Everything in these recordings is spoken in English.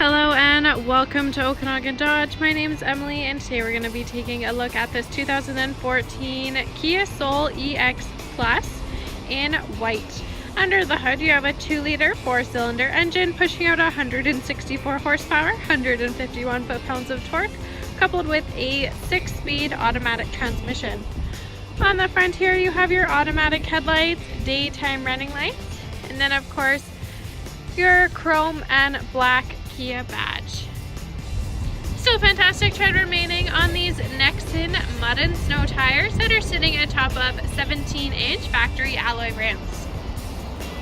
Hello and welcome to Okanagan Dodge. My name is Emily and today we're going to be taking a look at this 2014 Kia Soul EX Plus in white. Under the hood you have a 2-liter 4-cylinder engine pushing out 164 horsepower, 151 foot-pounds of torque, coupled with a 6-speed automatic transmission. On the front here you have your automatic headlights, daytime running lights, and then of course your chrome and black Kia badge. Still fantastic tread remaining on these Nexen mud and snow tires that are sitting atop of 17-inch factory alloy rims.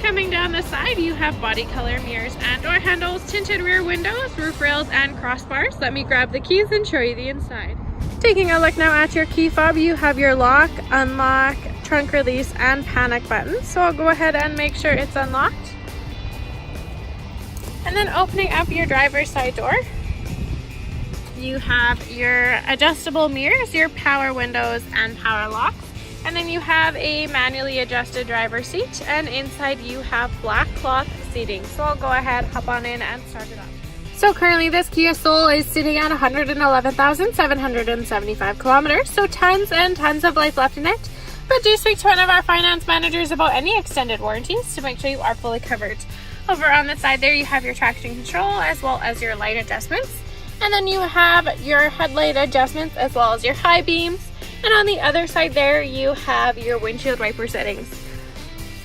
Coming down the side you have body color mirrors and door handles, tinted rear windows, roof rails and crossbars. Let me grab the keys and show you the inside. Taking a look now at your key fob, you have your lock, unlock, trunk release and panic buttons. So I'll go ahead and make sure it's unlocked. And then opening up your driver's side door, you have your adjustable mirrors, your power windows and power locks. And then you have a manually adjusted driver's seat, and inside you have black cloth seating. So I'll go ahead, hop on in and start it up. So currently this Kia Soul is sitting at 111,775 kilometers. So tons and tons of life left in it. But do speak to one of our finance managers about any extended warranties to make sure you are fully covered. Over on the side there you have your traction control as well as your light adjustments. And then you have your headlight adjustments as well as your high beams. And on the other side there you have your windshield wiper settings.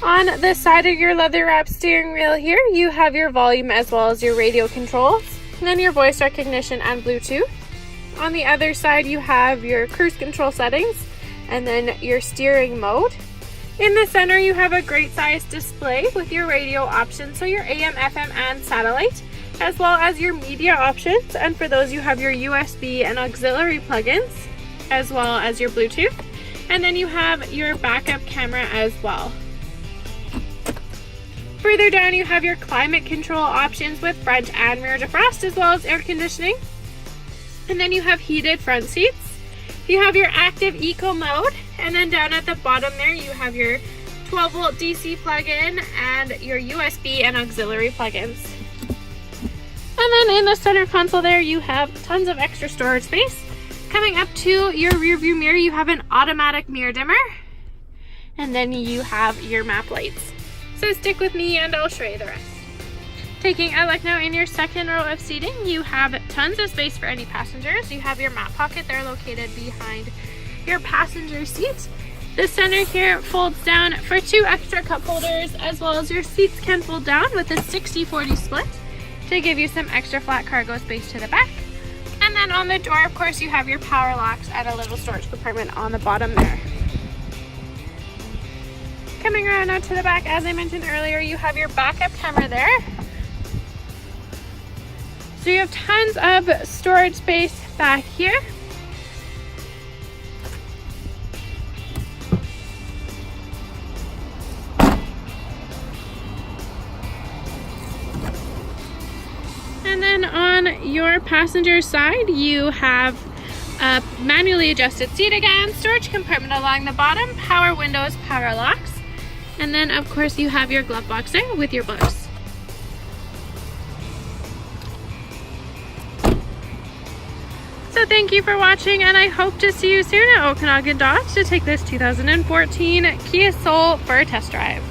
On the side of your leather wrapped steering wheel here you have your volume as well as your radio controls. And then your voice recognition and Bluetooth. On the other side you have your cruise control settings and then your steering mode. In the center you have a great size display with your radio options, so your AM, FM and satellite, as well as your media options, and for those you have your USB and auxiliary plugins, as well as your Bluetooth, and then you have your backup camera as well. Further down you have your climate control options with front and rear defrost as well as air conditioning, and then you have heated front seats. You have your active eco mode, and then down at the bottom there you have your 12-volt DC plug-in and your USB and auxiliary plugins. And then in the center console there you have tons of extra storage space. Coming up to your rear view mirror you have an automatic mirror dimmer, and then you have your map lights. So stick with me and I'll show you the rest. Taking a look now in your second row of seating, you have tons of space for any passengers. You have your map pocket there located behind your passenger seat. The center here folds down for 2 extra cup holders, as well as your seats can fold down with a 60-40 split to give you some extra flat cargo space to the back. And then on the door, of course, you have your power locks and a little storage compartment on the bottom there. Coming around now to the back, as I mentioned earlier, you have your backup camera there. So you have tons of storage space back here. And then on your passenger side, you have a manually adjusted seat again, storage compartment along the bottom, power windows, power locks, and then of course you have your glove box there with your books. So thank you for watching, and I hope to see you soon at Okanagan Dodge to take this 2014 Kia Soul for a test drive.